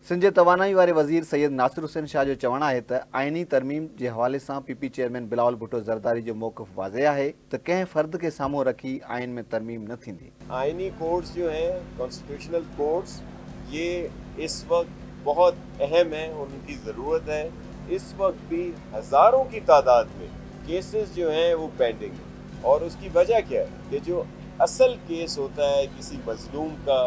सिंध जे तवानाई वारे वज़ीर सैयद नासिर हुसैन शाह जो चवणु आहे त आइनी तरमीम जे हवाले सां पीपी चेयरमैन बिलावल भुट्टो ज़रदारी जो मौक़िफ़ वाज़े आहे त कंहिं फ़र्द खे साम्हूं रखी आइन में तरमीम न थींदी। आइनी कोर्ट्स जो हैं, कॉन्स्टिट्यूशनल कोर्ट्स, ये इस वक्त बहुत अहम हैं और उनकी ज़रूरत है। इस वक्त भी हज़ारों की तादाद में केसेस जो हैं वो पेंडिंग हैं और उसकी वजह क्या है कि जो असल केस होता है किसी मजलूम का,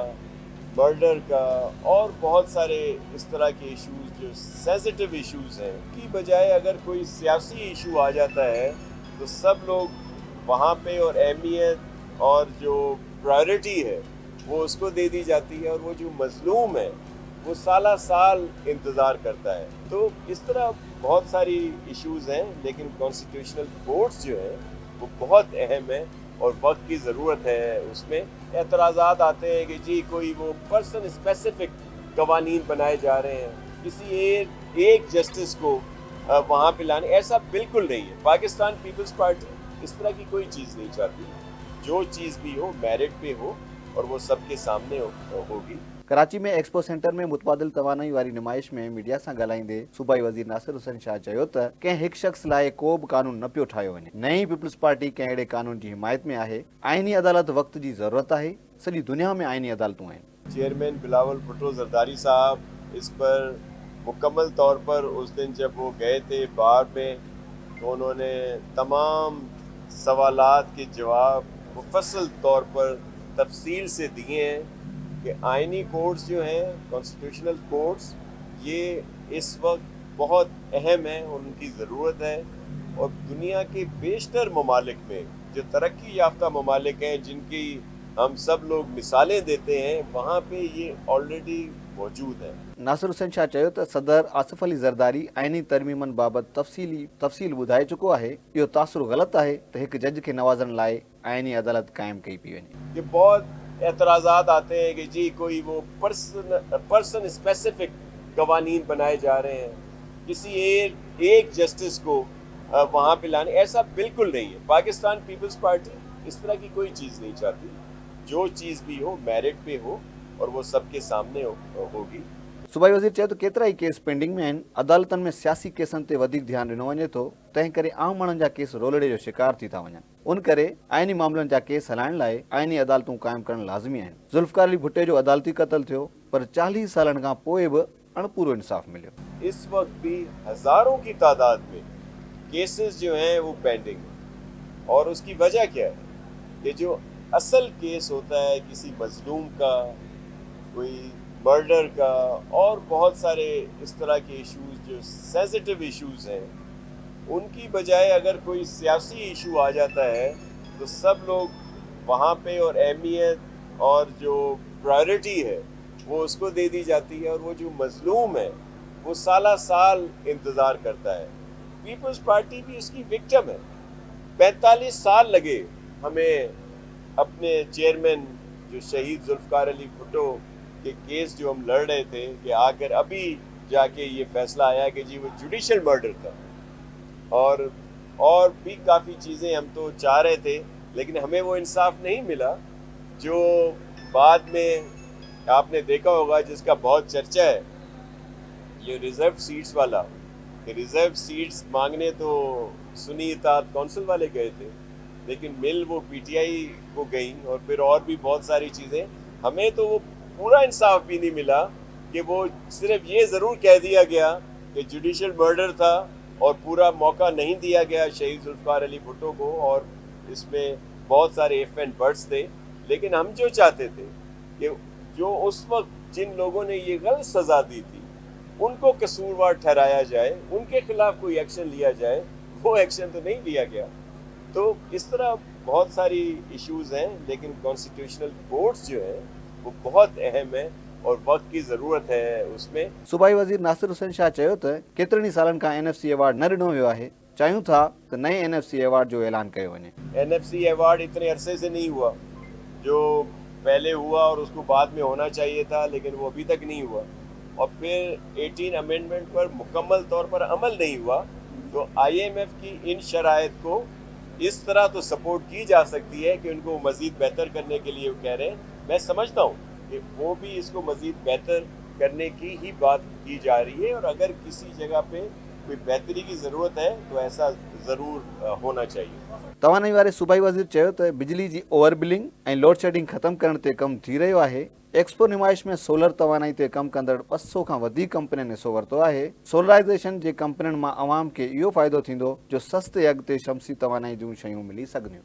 मर्डर का और बहुत सारे इस तरह के इश्यूज जो सेंसिटिव इश्यूज हैं, की बजाय अगर कोई सियासी इशू आ जाता है तो सब लोग वहाँ पे और अहमियत और जो प्रायोरिटी है वो उसको दे दी जाती है और वो जो मजलूम है वो साला साल इंतज़ार करता है। तो इस तरह बहुत सारी इश्यूज हैं, लेकिन कॉन्स्टिट्यूशनल कोर्ट्स जो हैं वो बहुत अहम है और वक्त की ज़रूरत है। उसमें एतराज़ात आते हैं कि जी कोई वो पर्सन स्पेसिफिक कवानीन बनाए जा रहे हैं, किसी एक जस्टिस को वहाँ पे लाने, ऐसा बिल्कुल नहीं है। पाकिस्तान पीपल्स पार्टी इस तरह की कोई चीज़ नहीं चाहती। जो चीज़ भी हो मेरिट पे हो और वो सबके सामने होगी। कराची में एक्सपो सेंटर में मुतबादिल तवानाई वारी नुमाइश में मीडिया सां ॻाल्हाईंदे सूबाई वज़ीर नासिर हुसैन शाह चयो त कंहिं हिकु शख़्स लाइ को बि कानून न पियो ठाहियो वञे। नई पीपल्स पार्टी कंहिं अहिड़े कानून जी हिमायत में आहे। आइनी अदालत वक़्त जी ज़रूरत आहे। सॼी दुनिया में आइनी अदालतूं आहिनि। चेयरमैन बिलावल भुट्टो ज़रदारी साहब इस पर मुकम्मल तौर पर उस दिन जब वो गए थे बार में तो उन्होंने तमाम सवालात के जवाब मुफस्सल तौर पर तफसील से दिए हैं कि आइनी कोर्ट्स जो हैं, कॉन्स्टिट्यूशनल कोर्ट्स, ये इस वक्त बहुत अहम हैं और उनकी ज़रूरत है। और दुनिया के बेशतर ममालिक में जो तरक्की याफ्ता ममालिक हैं जिनकी हम सब लोग मिसालें देते हैं, वहाँ पे ये ऑलरेडी मौजूद है। नासिर हुसैन शाह चयो त सदर आसिफ अली ज़रदारी आइनी तरमीमनि बाबति तफ़सील ॿुधाए चुको आहे। इहो तासुर ग़लति आहे त हिकु जज खे नवाज़ण लाइ आइनी अदालत क़ाइमु कई पई वञे। कि बहुत एतराज़ात आते हैं कि जी कोई वो पर्सन स्पेसिफिक कवानीन बनाए जा रहे हैं, किसी एक जस्टिस को वहाँ पे लाने, ऐसा बिल्कुल नहीं है। पाकिस्तान पीपल्स पार्टी इस तरह की कोई चीज़ नहीं चाहती। जो चीज़ भी हो मेरिट पे हो और वो सबके सामने होगी। सूबाई वज़ीर चयो त केतिरा ई केस पेंडिंग में आहिनि। अदालतनि में सियासी केसनि ते वधीक ध्यानु ॾिनो वञे थो, तंहिं करे आम माण्हुनि जा केस रोलड़े जो शिकार थी था वञनि। उन करे आइनी मामलनि जा केस हलाइण लाइ आइनी अदालतूं क़ाइमु करणु लाज़मी आहिनि। ज़ुल्फ़िकार अली भुट्टे जो अदालती क़त्ल थियो, पर 40 सालनि खां पोइ बि अणपूरो इंसाफ़ मिलियो। इस वक्त भी हज़ारों की तादाद में केसेस जो हैं वो पेंडिंग हैं और उसकी वजह क्या है कि जो असल केस होता है किसी मजलूम का, कोई मर्डर का और बहुत सारे इस तरह के इश्यूज जो सेंसिटिव इश्यूज हैं, उनकी बजाय अगर कोई सियासी इशू आ जाता है तो सब लोग वहाँ पे और अहमियत और जो प्रायोरिटी है वो उसको दे दी जाती है और वो जो मजलूम है वो साला साल इंतज़ार करता है। पीपल्स पार्टी भी उसकी विक्टिम है। 45 साल लगे हमें अपने चेयरमैन जो शहीद ज़ुल्फ़िकार अली भुट्टो के केस जो हम लड़ रहे थे कि आकर अभी जाके ये फैसला आया कि जी वो जुडिशल मर्डर था। और भी काफ़ी चीज़ें हम तो चाह रहे थे, लेकिन हमें वो इंसाफ नहीं मिला। जो बाद में आपने देखा होगा जिसका बहुत चर्चा है, ये रिज़र्व सीट्स वाला, कि रिज़र्व सीट्स मांगने तो सुन्नी इत्तेहाद कौंसिल वाले गए थे, लेकिन मिल वो पीटीआई को गई और फिर और भी बहुत सारी चीज़ें। हमें तो वो पूरा इंसाफ भी नहीं मिला कि वो सिर्फ ये ज़रूर कह दिया गया कि जुडिशल मर्डर था और पूरा मौका नहीं दिया गया शहीद ज़ुल्फ़िकार अली भुट्टो को, और इसमें बहुत सारे इफ एंड बट्स थे। लेकिन हम जो चाहते थे कि जो उस वक्त जिन लोगों ने ये गलत सज़ा दी थी उनको कसूरवार ठहराया जाए, उनके खिलाफ कोई एक्शन लिया जाए, वो एक्शन तो नहीं लिया गया। तो इस तरह बहुत सारी इश्यूज हैं, लेकिन कॉन्स्टिट्यूशनल कोर्ट्स जो हैं वो बहुत अहम है और वक्त की ज़रूरत है उसमें। सूबाई वज़ीर नासिर हुसैन शाह चयो त केतिरनि ई सालनि खां NFC अवार्ड न ॾिनो वियो आहे। चाहियूं था त नए NFC अवार्ड जो ऐलान कयो वञे। NFC अवार्ड इतने अरसे से नहीं हुआ, जो पहले हुआ और उसको बाद में होना चाहिए था, लेकिन वो अभी तक नहीं हुआ। और फिर 18 अमेंडमेंट पर मुकम्मल तौर पर अमल नहीं हुआ। तो IMF की इन शराइत को इस तरह तो सपोर्ट की जा सकती है कि उनको मज़ीद बेहतर करने के लिए वो कह रहे हैं। मैं समझता हूँ कि वो भी इसको मज़ीद बेहतर करने की ही बात की जा रही है, और अगर किसी जगह पे कोई बेहतरी की ज़रूरत है तो ऐसा ज़रूर होना चाहिए। तवानाई वारे सूबाई वज़ीर चयो त बिजली जी ओवर बिलिंग ऐं लोड शेडिंग ख़तमु करण ते कमु थी रहियो आहे। एक्सपो नुमाइश में सोलर तवानाई ते कमु कंदड़ 200 खां वधीक कंपनियुनि हिसो वरितो आहे। सोलराइज़ेशन जे कंपनियुनि मां अवाम खे इहो फ़ाइदो थींदो जो सस्ते अघ ते शमसी तवानाई जूं शयूं मिली सघंदियूं।